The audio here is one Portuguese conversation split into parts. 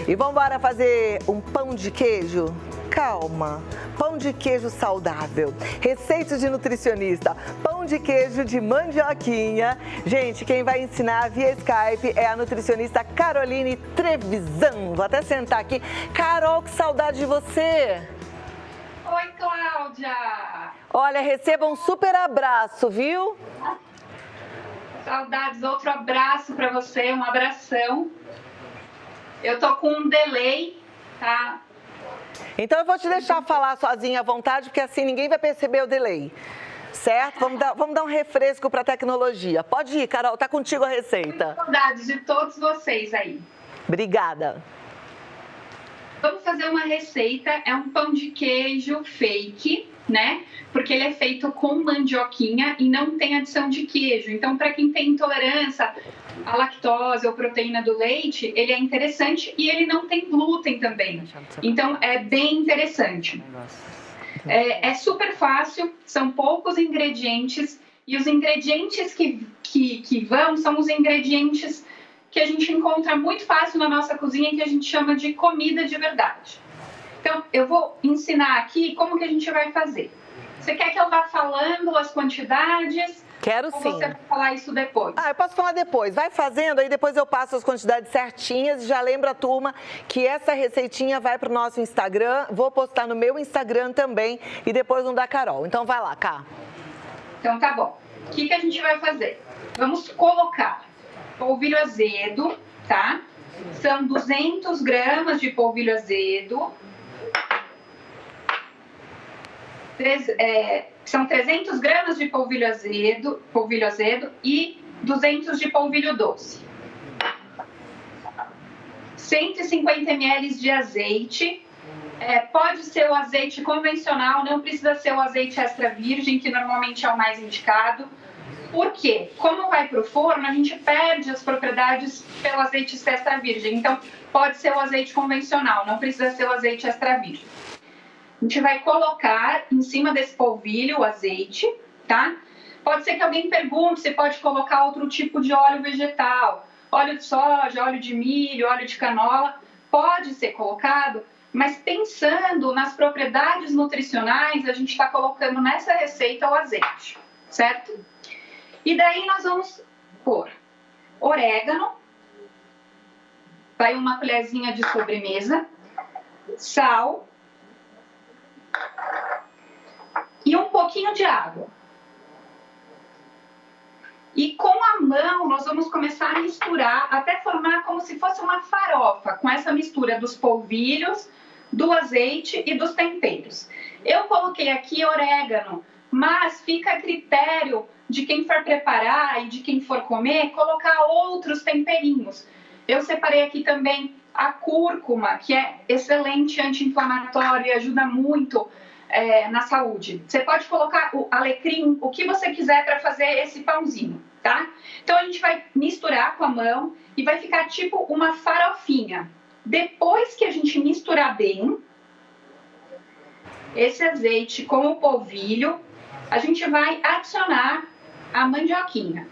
E vamos embora fazer um pão de queijo? Calma, pão de queijo saudável, receita de nutricionista, pão de queijo de mandioquinha. Gente, quem vai ensinar via Skype é a nutricionista Caroline Trevisan. Vou até sentar aqui. Carol, que saudade de você! Oi, Cláudia! Olha, receba um super abraço, viu? Saudades, outro abraço para você, um abração. Eu tô com um delay, tá? Então eu vou te deixar falar sozinha à vontade, porque assim ninguém vai perceber o delay. Certo? Vamos dar um refresco para a tecnologia. Pode ir, Carol, tá contigo a receita. Saudades de todos vocês aí. Obrigada. Vamos fazer uma receita, é um pão de queijo fake, né? Porque ele é feito com mandioquinha e não tem adição de queijo. Então, para quem tem intolerância à lactose ou proteína do leite, ele é interessante e ele não tem glúten também. Então, é bem interessante. É super fácil, são poucos ingredientes e os ingredientes que vão são os ingredientes que a gente encontra muito fácil na nossa cozinha, que a gente chama de comida de verdade. Então, eu vou ensinar aqui como que a gente vai fazer. Você quer que eu vá falando as quantidades? Quero sim. Ou você vai falar isso depois? Eu posso falar depois. Vai fazendo, aí depois eu passo as quantidades certinhas e já lembro a turma que essa receitinha vai para o nosso Instagram. Vou postar no meu Instagram também e depois no da Carol. Então vai lá, Cá. Então tá bom. O que a gente vai fazer? Vamos colocar polvilho azedo, tá? São 200 gramas de polvilho azedo. São 300 gramas de polvilho azedo e 200 de polvilho doce. 150 ml de azeite. Pode ser o azeite convencional, não precisa ser o azeite extra virgem, que normalmente é o mais indicado. Por quê? Como vai para o forno, a gente perde as propriedades pelo azeite extra virgem. Então, pode ser o azeite convencional, não precisa ser o azeite extra virgem. A gente vai colocar em cima desse polvilho o azeite, tá? Pode ser que alguém pergunte se pode colocar outro tipo de óleo vegetal. Óleo de soja, óleo de milho, óleo de canola. Pode ser colocado, mas pensando nas propriedades nutricionais, a gente está colocando nessa receita o azeite, certo? E daí nós vamos pôr orégano, vai uma colherzinha de sobremesa, sal e um pouquinho de água. E com a mão nós vamos começar a misturar até formar como se fosse uma farofa, com essa mistura dos polvilhos, do azeite e dos temperos. Eu coloquei aqui orégano, mas fica a critério de quem for preparar e de quem for comer, colocar outros temperinhos. Eu separei aqui também a cúrcuma, que é excelente anti-inflamatório e ajuda muito na saúde. Você pode colocar o alecrim, o que você quiser para fazer esse pãozinho, tá? Então a gente vai misturar com a mão e vai ficar tipo uma farofinha. Depois que a gente misturar bem esse azeite com o polvilho, a gente vai adicionar a mandioquinha.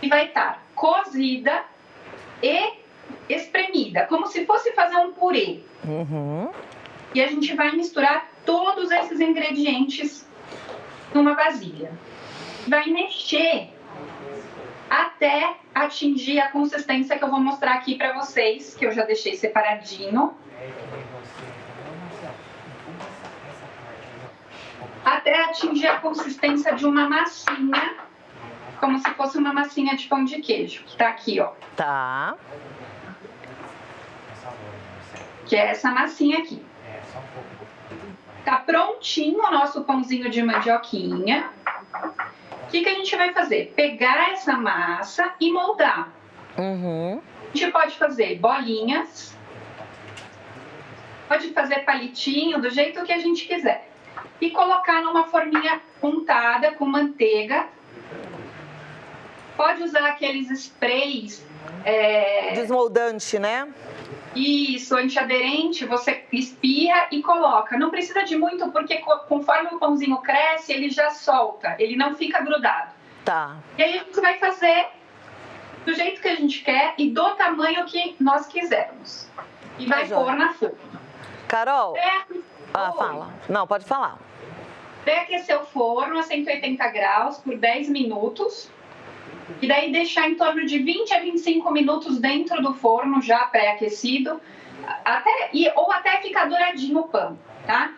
E vai estar cozida e espremida, como se fosse fazer um purê. Uhum. E a gente vai misturar todos esses ingredientes numa vasilha. Vai mexer até atingir a consistência que eu vou mostrar aqui para vocês, que eu já deixei separadinho. Até atingir a consistência de uma massinha, como se fosse uma massinha de pão de queijo, que tá aqui, ó. Tá. Que é essa massinha aqui. Tá prontinho o nosso pãozinho de mandioquinha. O que a gente vai fazer? Pegar essa massa e moldar. Uhum. A gente pode fazer bolinhas, pode fazer palitinho, do jeito que a gente quiser. E colocar numa forminha untada com manteiga. Pode usar aqueles sprays... Desmoldante, né? Isso, antiaderente, você espirra e coloca. Não precisa de muito, porque conforme o pãozinho cresce, ele já solta, ele não fica grudado. Tá. E aí a gente vai fazer do jeito que a gente quer e do tamanho que nós quisermos. E vai pôr na forno. Carol, fala. Não, pode falar. Pré-aquecer o forno a 180 graus por 10 minutos. E daí deixar em torno de 20 a 25 minutos dentro do forno, já pré-aquecido, ou até ficar douradinho o pão, tá?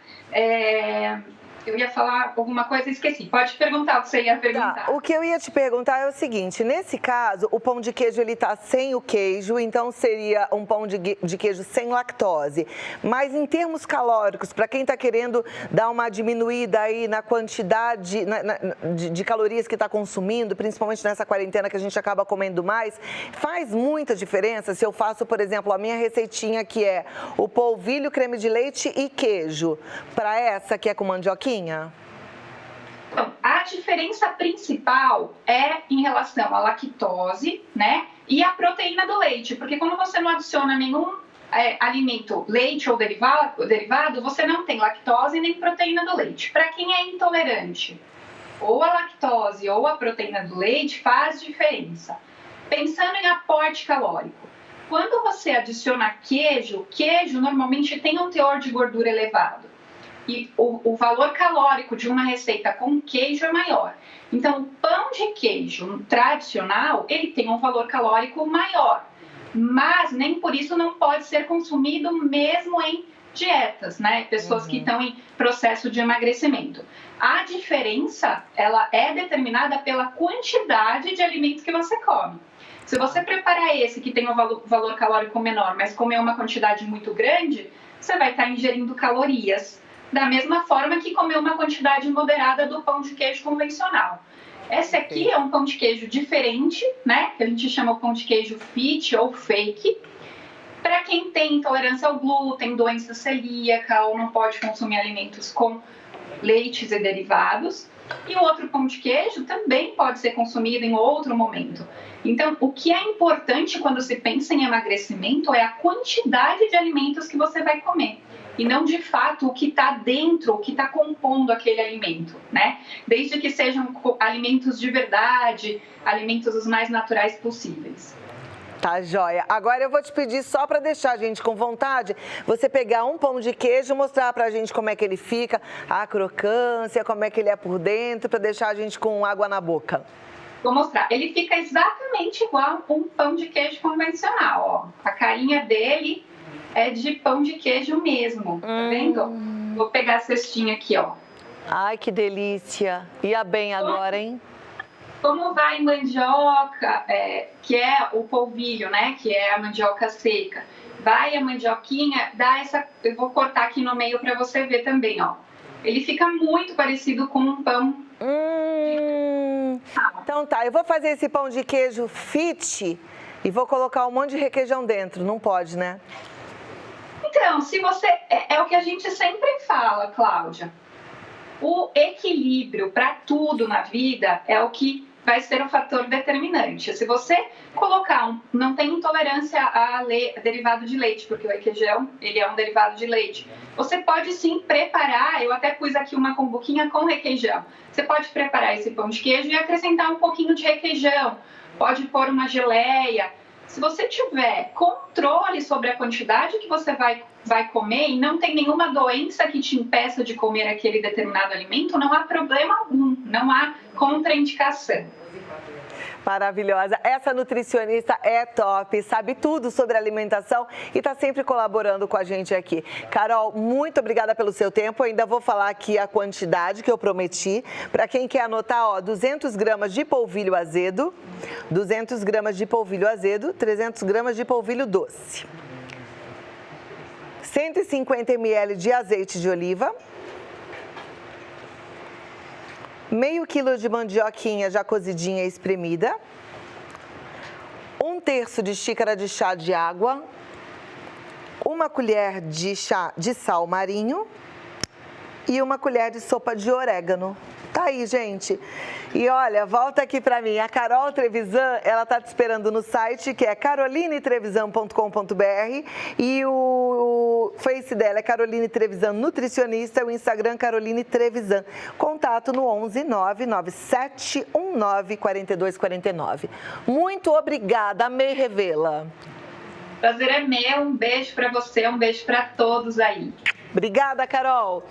Eu ia falar alguma coisa e esqueci. Pode perguntar o que você ia perguntar. Tá. O que eu ia te perguntar é o seguinte, nesse caso, o pão de queijo ele tá sem o queijo, então seria um pão de queijo sem lactose. Mas em termos calóricos, para quem está querendo dar uma diminuída aí na quantidade de calorias que está consumindo, principalmente nessa quarentena que a gente acaba comendo mais, faz muita diferença se eu faço, por exemplo, a minha receitinha que é o polvilho, creme de leite e queijo, para essa que é com mandioquinha? Então, a diferença principal é em relação à lactose, né, e à proteína do leite, porque quando você não adiciona nenhum alimento, leite ou derivado, você não tem lactose nem proteína do leite. Para quem é intolerante, ou a lactose ou a proteína do leite faz diferença. Pensando em aporte calórico, quando você adiciona queijo normalmente tem um teor de gordura elevado. E o valor calórico de uma receita com queijo é maior. Então, o pão de queijo tradicional, ele tem um valor calórico maior. Mas nem por isso não pode ser consumido mesmo em dietas, né? Pessoas que estão em processo de emagrecimento. A diferença, ela é determinada pela quantidade de alimentos que você come. Se você preparar esse que tem um valor calórico menor, mas comer uma quantidade muito grande, você vai estar ingerindo calorias. Da mesma forma que comer uma quantidade moderada do pão de queijo convencional. Esse aqui é um pão de queijo diferente, né? Que a gente chama o pão de queijo fit ou fake. Para quem tem intolerância ao glúten, doença celíaca ou não pode consumir alimentos com leites e derivados. E o outro pão de queijo também pode ser consumido em outro momento. Então, o que é importante quando se pensa em emagrecimento é a quantidade de alimentos que você vai comer. E não, de fato, o que está dentro, o que está compondo aquele alimento, né? Desde que sejam alimentos de verdade, alimentos os mais naturais possíveis. Tá, joia. Agora eu vou te pedir, só para deixar a gente com vontade, você pegar um pão de queijo e mostrar pra gente como é que ele fica, a crocância, como é que ele é por dentro, para deixar a gente com água na boca. Vou mostrar. Ele fica exatamente igual um pão de queijo convencional, ó. A carinha dele é de pão de queijo mesmo, tá vendo? Vou pegar a cestinha aqui, ó. Ai, que delícia. Ia bem agora, hein? Como vai mandioca, que é o polvilho, né? Que é a mandioca seca. Vai a mandioquinha, dá essa... Eu vou cortar aqui no meio para você ver também, ó. Ele fica muito parecido com um pão. Então tá, eu vou fazer esse pão de queijo fit e vou colocar um monte de requeijão dentro. Não pode, né? Então, se você... É o que a gente sempre fala, Cláudia. O equilíbrio para tudo na vida é o que vai ser um fator determinante. Se você colocar não tem intolerância a derivado de leite, porque o requeijão, ele é um derivado de leite. Você pode sim preparar, eu até pus aqui uma cumbuquinha com requeijão. Você pode preparar esse pão de queijo e acrescentar um pouquinho de requeijão. Pode pôr uma geleia. Se você tiver controle sobre a quantidade que você vai comer e não tem nenhuma doença que te impeça de comer aquele determinado alimento, não há problema algum, não há contraindicação. Maravilhosa. Essa nutricionista é top, sabe tudo sobre alimentação e está sempre colaborando com a gente aqui. Carol, muito obrigada pelo seu tempo. Eu ainda vou falar aqui a quantidade que eu prometi. Para quem quer anotar, ó, 200 gramas de polvilho azedo, 200 gramas de polvilho azedo, 300 gramas de polvilho doce. 150 ml de azeite de oliva, meio quilo de mandioquinha já cozidinha e espremida, 1/3 de xícara de chá de água, 1 colher de chá de sal marinho e 1 colher de sopa de orégano. Tá aí, gente. E olha, volta aqui pra mim. A Carol Trevisan, ela tá te esperando no site, que é carolinetrevisan.com.br, e o Face dela é Caroline Trevisan Nutricionista, o Instagram Caroline Trevisan. Contato no 11 997 19 42 49. Muito obrigada, amei revê-la. Prazer é meu, um beijo pra você, um beijo pra todos aí. Obrigada, Carol.